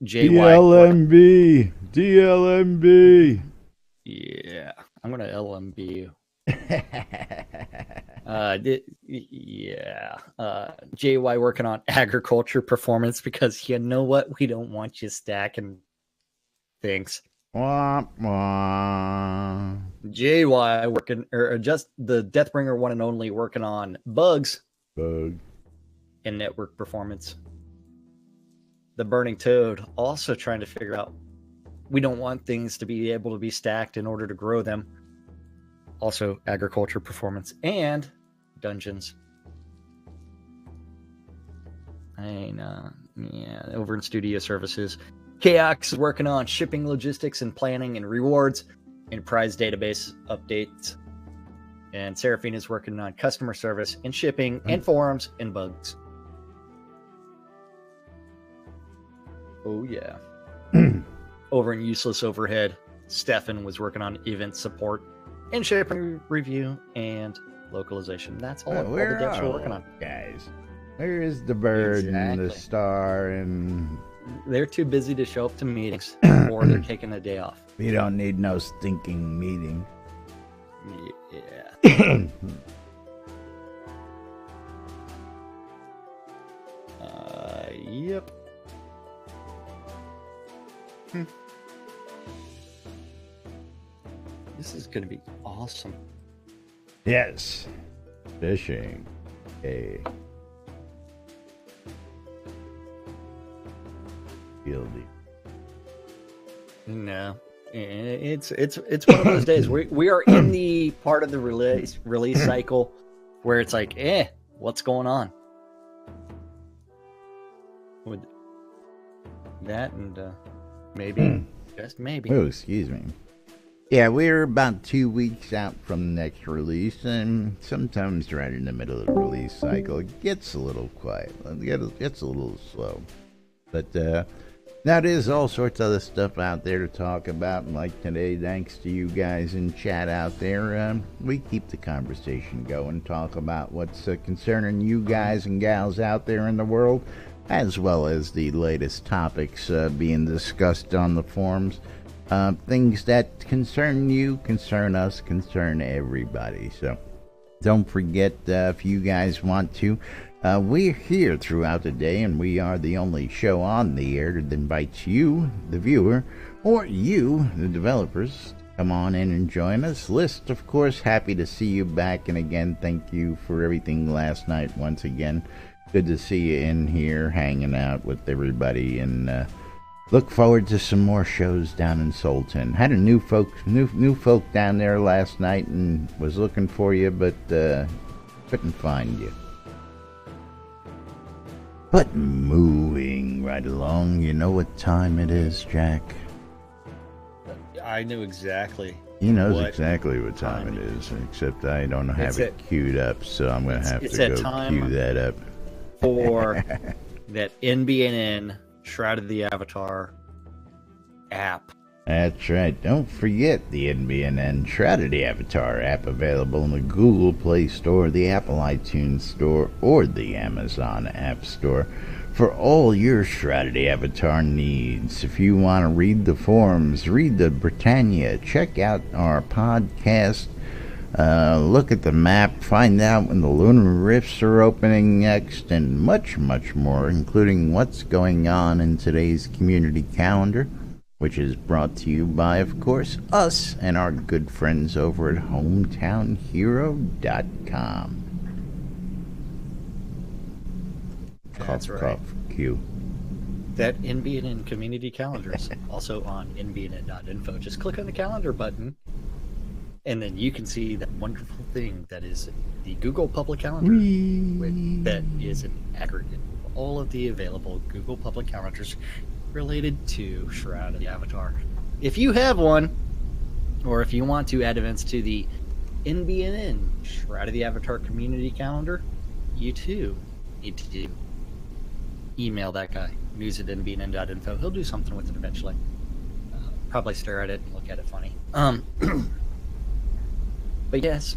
A: DLMB.
C: Yeah, I'm gonna LMB you. JY working on agriculture performance because you know what? We don't want you stacking things.
A: Wah, wah.
C: JY working, or just the Deathbringer one and only working on bugs.
A: And
C: network performance. The Burning Toad also trying to figure out we don't want things to be able to be stacked in order to grow them. Also agriculture performance and dungeons. Over in studio services. Chaos is working on shipping logistics and planning and rewards and prize database updates. And Seraphine is working on customer service and shipping and forums and bugs. Oh, yeah. Over in Useless Overhead, Stefan was working on event support and shipping review and localization. That's all the devs are working on.
A: Guys, where is the bird and the star? And
C: they're too busy to show up to meetings or they're taking a day off.
A: We don't need no stinking meeting.
C: Yeah. Yep. This is going to be awesome.
A: Yes. Fishing. Hey. Guilty.
C: No, it's one of those days. We are in the part of the release cycle where it's like, what's going on with that? And maybe, just maybe.
A: Oh, excuse me. Yeah, we're about 2 weeks out from the next release, and sometimes right in the middle of the release cycle, it gets a little quiet. It gets a little slow. But now there's all sorts of other stuff out there to talk about. And like today, thanks to you guys in chat out there, we keep the conversation going, talk about what's concerning you guys and gals out there in the world, as well as the latest topics being discussed on the forums. Things that concern you, concern us, concern everybody. So don't forget, if you guys want to, we're here throughout the day, and we are the only show on the air that invites you, the viewer, or you, the developers, to come on in and join us. List, of course, happy to see you back, and again, thank you for everything last night once again. Good to see you in here hanging out with everybody, and look forward to some more shows down in Sultan. Had a new folk down there last night and was looking for you, but couldn't find you. But moving right along, you know what time it is, Jack?
C: I knew exactly.
A: He knows exactly what time it is, except I don't have it queued up, so I'm going to have to go cue that up.
C: For that NBNN Shroud of the Avatar app.
A: That's right. Don't forget the NBNN Shroud of the Avatar app, available in the Google Play Store, the Apple iTunes Store, or the Amazon App Store for all your Shroud of the Avatar needs. If you want to read the forums, read the Britannia, check out our podcast, look at the map, find out when the lunar rifts are opening next, and much, much more, including what's going on in today's community calendar, which is brought to you by, of course, us and our good friends over at hometownhero.com.
C: That's right.
A: Cough, Q.
C: That NBNN community calendar is also on nbnn.info. Just click on the calendar button, and then you can see that wonderful thing that is the Google Public Calendar. That is an aggregate of all of the available Google Public Calendars related to Shroud of the Avatar. If you have one, or if you want to add events to the NBNN Shroud of the Avatar community calendar, you too need to email that guy, news@nbnn.info. He'll do something with it eventually. Probably stare at it and look at it funny. But yes,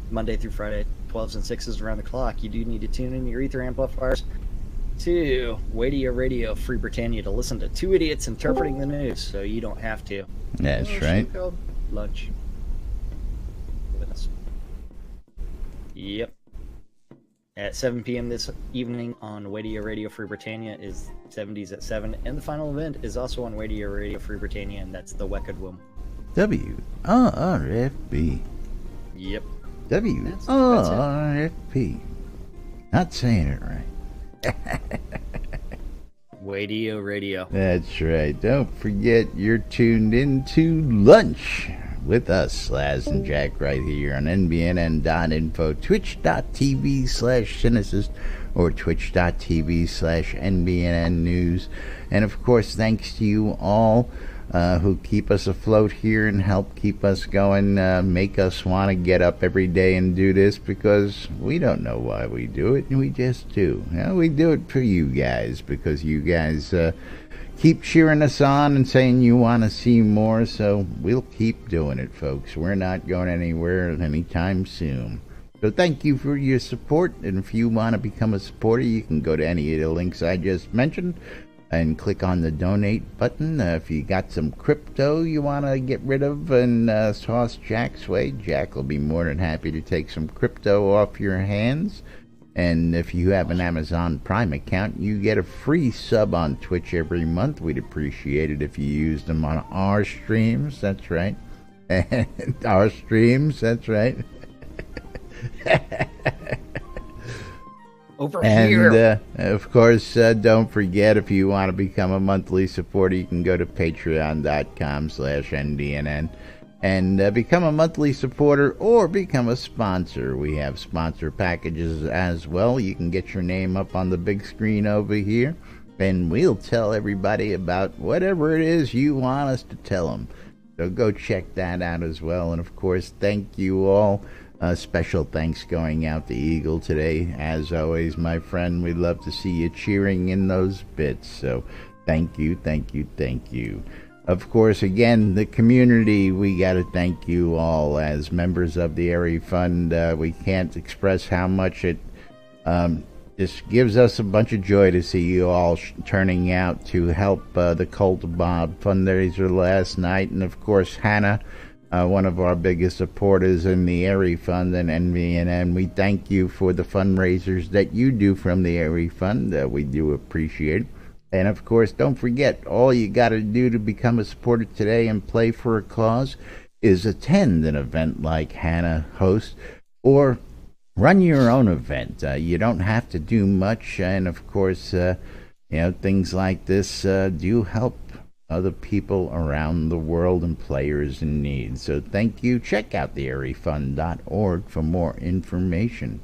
C: Monday through Friday, 12s and 6s around the clock, you do need to tune in your ether amplifiers to Radio Free Britannia to listen to two idiots interpreting the news, so you don't have to.
A: That's right.
C: Lunch with us. Yep. At 7 p.m. this evening on Radio Free Britannia is 70s at 7, and the final event is also on Radio Free Britannia, and that's the Wekadwum.
A: WRFB.
C: Yep.
A: WRFP. Not saying it right.
C: Radio.
A: That's right. Don't forget you're tuned into lunch with us, Laz and Jack, right here on nbnn.info, twitch.tv/Cynicist, or twitch.tv/NBNN News. And of course, thanks to you all who keep us afloat here and help keep us going, make us want to get up every day and do this, because we don't know why we do it, and we just do. We do it for you guys, because you guys keep cheering us on and saying you want to see more, so we'll keep doing it, folks. We're not going anywhere anytime soon. So thank you for your support, and if you want to become a supporter, you can go to any of the links I just mentioned and click on the donate button. If you got some crypto you want to get rid of and toss Jack's way, Jack will be more than happy to take some crypto off your hands. And if you have an Amazon Prime account, you get a free sub on Twitch every month. We'd appreciate it if you used them on our streams. That's right. and our streams. That's right.
C: Over
A: And
C: here.
A: of course, don't forget, if you want to become a monthly supporter, you can go to patreon.com/NBNN and become a monthly supporter or become a sponsor. We have sponsor packages as well. You can get your name up on the big screen over here, and we'll tell everybody about whatever it is you want us to tell them. So go check that out as well. And of course, thank you all. Special thanks going out to Eagle today. As always, my friend, we'd love to see you cheering in those bits. So thank you, thank you, thank you. Of course, again, the community, we got to thank you all as members of the Airy Fund. We can't express how much it just gives us a bunch of joy to see you all turning out to help the Cult of Bob fundraiser last night. And of course, Hannah, one of our biggest supporters in the Airy Fund and NBNN. We thank you for the fundraisers that you do from the Airy Fund. We do appreciate it. And of course, don't forget, all you got to do to become a supporter today and play for a cause is attend an event like Hannah hosts, or run your own event. You don't have to do much, and of course, things like this do help other people around the world and players in need. So thank you. Check out theairyfund.org for more information.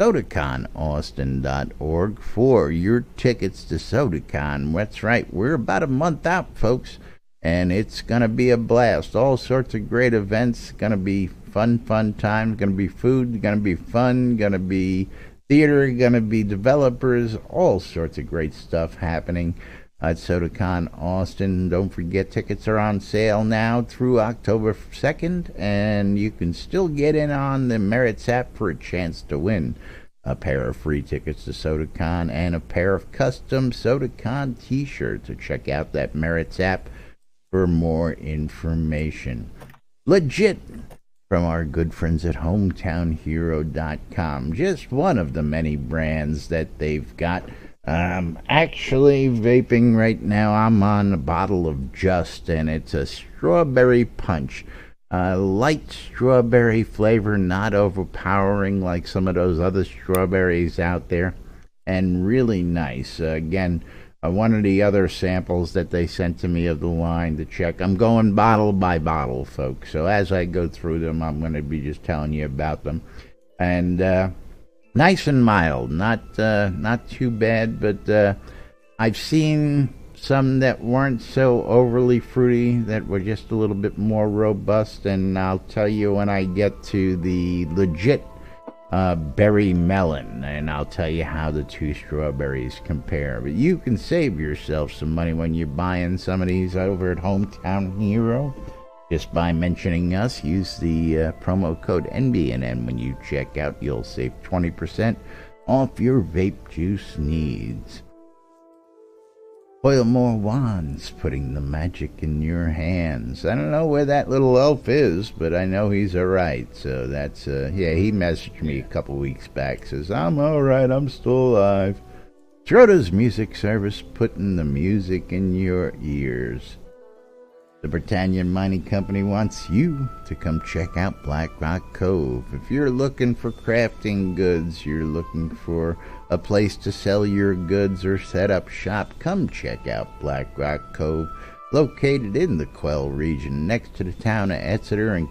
A: SodaConAustin.org for your tickets to SodaCon. That's right, we're about a month out, folks, and it's going to be a blast. All sorts of great events. Going to be fun times. Going to be food. Going to be fun. Going to be theater. Going to be developers. All sorts of great stuff happening at SodaCon Austin. Don't forget, tickets are on sale now through October 2nd, and you can still get in on the Merits app for a chance to win a pair of free tickets to SodaCon and a pair of custom SodaCon t-shirts. So check out that Merits app for more information. Legit from our good friends at HometownHero.com. Just one of the many brands that they've got. Actually vaping right now. I'm on a bottle of Just, and it's a strawberry punch. Light strawberry flavor, not overpowering like some of those other strawberries out there, and really nice. Again, one of the other samples that they sent to me of the line to check. I'm going bottle by bottle, folks. So as I go through them, I'm going to be just telling you about them. And nice and mild, not too bad, but I've seen some that weren't so overly fruity, that were just a little bit more robust, and I'll tell you when I get to the legit berry melon, and I'll tell you how the two strawberries compare. But you can save yourself some money when you're buying some of these over at Hometown Hero. Just by mentioning us, use the promo code NBNN when you check out. You'll save 20% off your vape juice needs. Oil more wands, putting the magic in your hands. I don't know where that little elf is, but I know he's alright. So that's, he messaged me a couple weeks back. Says, I'm alright, I'm still alive. Schroeder's Music Service, putting the music in your ears. The Britannia Mining Company wants you to come check out Black Rock Cove. If you're looking for crafting goods, you're looking for a place to sell your goods or set up shop, come check out Black Rock Cove, located in the Quell region next to the town of Exeter and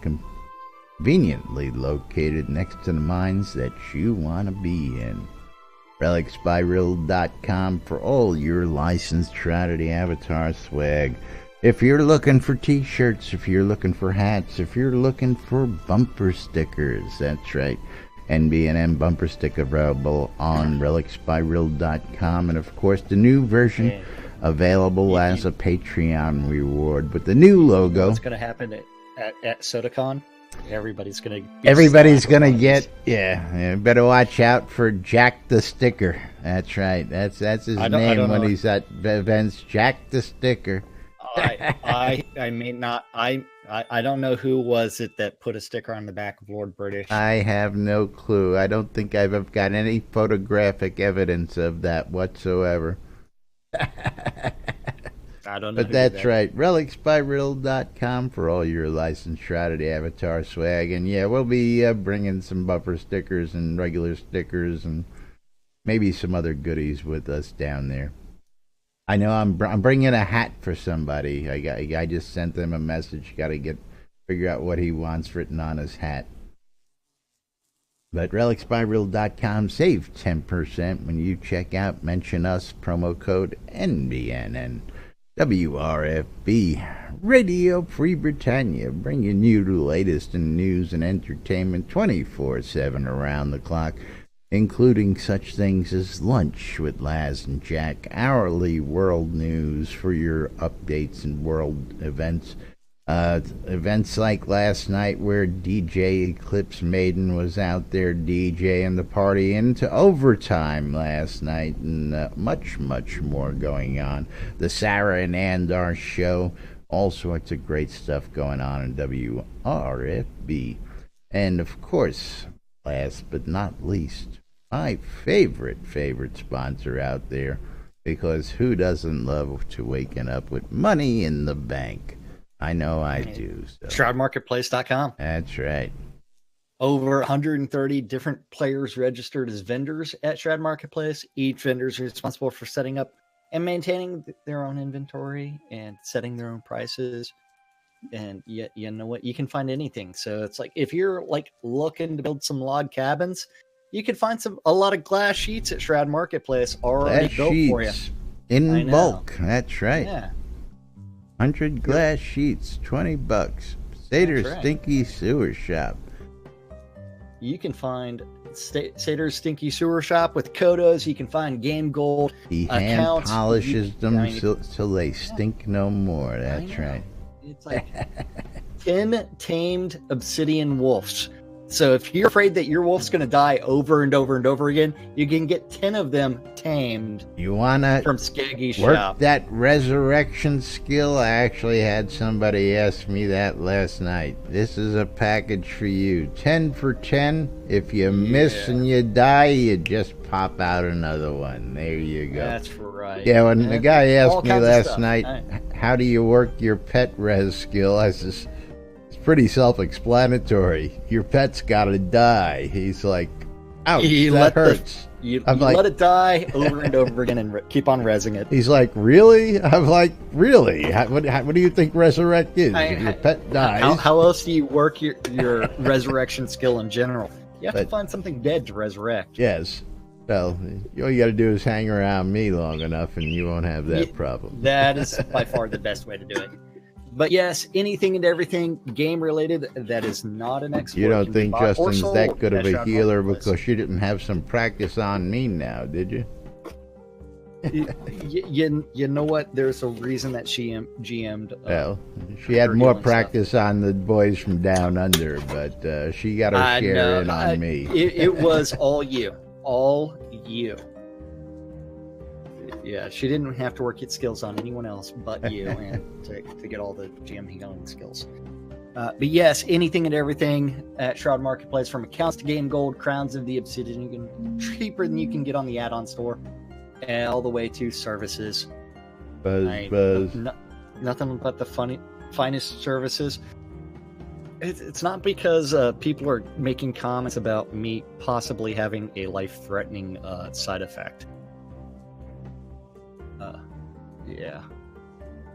A: conveniently located next to the mines that you want to be in. RelicsByRill.com for all your licensed Shroud Avatar swag. If you're looking for t-shirts, if you're looking for hats, if you're looking for bumper stickers, that's right. NBNN bumper sticker available on RelicsByRill.com, and of course the new version available as a Patreon reward. But the new logo.
C: What's going to happen at SodaCon? Everybody's going to
A: get, better watch out for Jack the Sticker. That's right. That's his name when he's at events. Jack the Sticker.
C: I may not. I don't know who was it that put a sticker on the back of Lord British.
A: I have no clue. I don't think I've got any photographic evidence of that whatsoever.
C: I don't know.
A: But
C: who
A: that's
C: did that.
A: right. RelicsByRiddle.com for all your licensed Shrouded Avatar swag. And yeah, we'll be bringing some buffer stickers and regular stickers and maybe some other goodies with us down there. I know I'm bringing a hat for somebody. I just sent them a message. Got to figure out what he wants written on his hat. But RelicsByRiddle.com, save 10% when you check out. Mention us, promo code NBNN. WRFB, Radio Free Britannia, bringing you the latest in news and entertainment 24/7 around the clock, including such things as Lunch with Laz and Jack, hourly world news for your updates and world events. Events like last night where DJ Eclipse Maiden was out there DJing the party into overtime last night, and much, much more going on. The Sarah and Andar show, all sorts of great stuff going on in WRFB. And of course, last but not least, my favorite sponsor out there, because who doesn't love to waking up with money in the bank? I know I do. So.
C: ShroudMarketplace.com.
A: That's right.
C: Over 130 different players registered as vendors at Shroud Marketplace. Each vendor is responsible for setting up and maintaining their own inventory and setting their own prices. And you know what? You can find anything. So it's like if you're like looking to build some log cabins, you can find a lot of glass sheets at Shroud Marketplace already built for you.
A: In bulk. That's right.
C: Yeah.
A: 100 glass sheets, $20. Sater's Stinky Sewer Shop.
C: You can find Sater's Stinky Sewer Shop with Kodos. You can find Game Gold.
A: He hand polishes them till they stink no more. That's right.
C: It's like 10 tamed obsidian wolves. So if you're afraid that your wolf's going to die over and over and over again, you can get 10 of them tamed.
A: You want to
C: from Skaggy's
A: work
C: shop.
A: That resurrection skill? I actually had somebody ask me that last night. This is a package for you. 10 for 10. If you miss and you die, you just pop out another one. There you go.
C: That's right.
A: Yeah, when the guy asked me last night, how do you work your pet res skill? I says, pretty self-explanatory. Your pet's gotta die. He's like, ouch, that hurts.
C: You let it die over and over again and keep on rezzing it.
A: He's like, really? I'm like, really? What do you think resurrect is? If your pet dies.
C: How else do you work your resurrection skill in general? You have to find something dead to resurrect.
A: Yes. Well, all you got to do is hang around me long enough and you won't have that problem.
C: That is by far the best way to do it. But yes, anything and everything game-related that is not an export.
A: You don't think Justin's that good of a healer because you didn't have some practice on me now, did you?
C: You know what? There's a reason that she GM'd.
A: Well, she had more practice on the boys from down under, but she got her share in on me.
C: It was all you. All you. Yeah, she didn't have to work its skills on anyone else but you, and to get all the GM healing skills. But yes, anything and everything at Shroud Marketplace, from accounts to Game Gold, Crowns of the Obsidian, cheaper than you can get on the add-on store, and all the way to services.
A: Buzz.
C: Nothing but the finest services. It's not because people are making comments about me possibly having a life-threatening side effect. Yeah,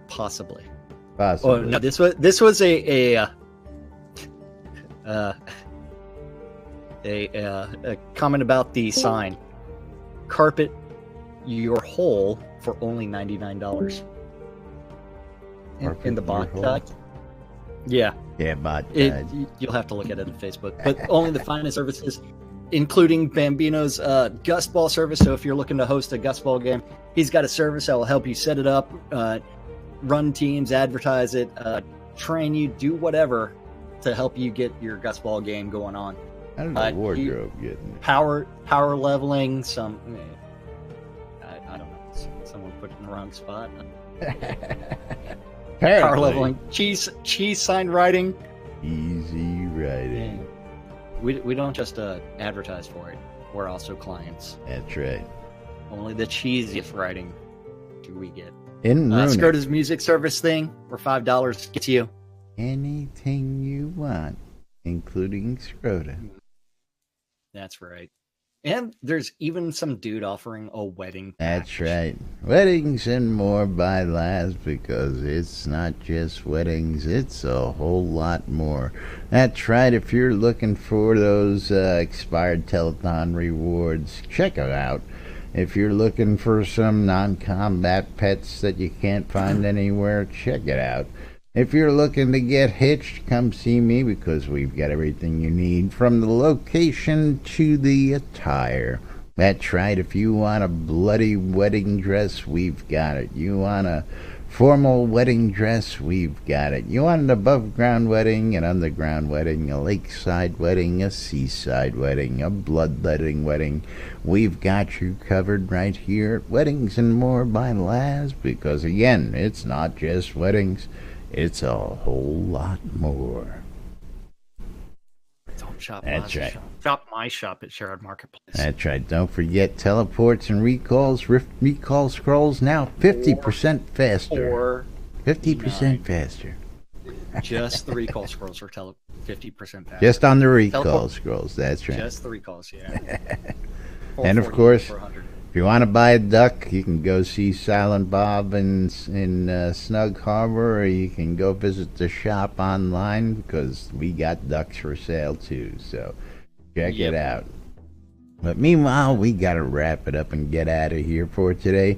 C: possibly. Oh no, this was a comment about the sign. Carpet your hole for only $99. In the bot guide. Yeah,
A: bot guide.
C: You'll have to look at it on Facebook, but only the finest services, including Bambino's Gust Ball service. So if you're looking to host a Gust Ball game, he's got a service that will help you set it up, run teams, advertise it, train you, do whatever to help you get your Gust Ball game going on.
A: How did the wardrobe get in?
C: Power leveling, I don't know, someone put it in the wrong spot. Power leveling, cheese sign writing.
A: Easy writing.
C: We don't just advertise for it. We're also clients.
A: That's right.
C: Only the cheesiest writing do we get.
A: In Rooney.
C: Scrota's music service thing for $5 gets you
A: anything you want, including Scrota.
C: That's right. And there's even some dude offering a wedding
A: That's
C: package.
A: right. Weddings and more by Laz, because it's not just weddings, it's a whole lot more. That's right. If you're looking for those expired telethon rewards, check it out. If you're looking for some non-combat pets that you can't find anywhere, check it out. If you're looking to get hitched, come see me, because we've got everything you need, from the location to the attire. That's right. If you want a bloody wedding dress, we've got it. You want a formal wedding dress, we've got it. You want an above-ground wedding, an underground wedding, a lakeside wedding, a seaside wedding, a bloodletting wedding, we've got you covered right here at Weddings and More by Laz, because, again, it's not just weddings. It's a whole lot more.
C: Don't shop.
A: That's right.
C: Shop my shop at Shroud Marketplace.
A: That's right. Don't forget teleports and recalls. Recall scrolls now 50% faster. 50% faster.
C: Just the recall scrolls are 50% faster.
A: Just on the recall scrolls. That's right.
C: Just the recalls, yeah.
A: And of course, if you want to buy a duck, you can go see Silent Bob in Snug Harbor, or you can go visit the shop online, because we got ducks for sale too. So check it out. But meanwhile, we got to wrap it up and get out of here for today,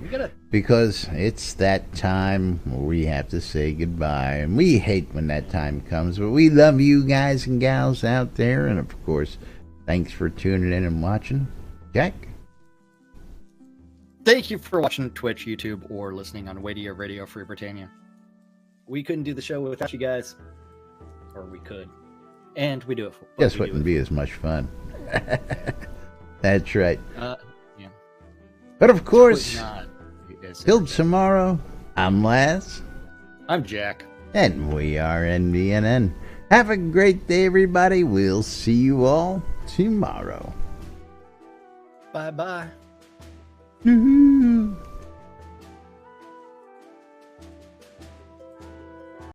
A: because it's that time where we have to say goodbye. And we hate when that time comes, but we love you guys and gals out there. And of course, thanks for tuning in and watching. Jack?
C: Thank you for watching Twitch, YouTube, or listening on Radio Free Britannia. We couldn't do the show without you guys. Or we could. And we do it for
A: Just wouldn't be as much fun. That's right.
C: Yeah.
A: But of course,
C: It's
A: till tomorrow, I'm Laz.
C: I'm Jack.
A: And we are NBNN. Have a great day, everybody. We'll see you all tomorrow.
C: Bye-bye.
A: Mm-hmm.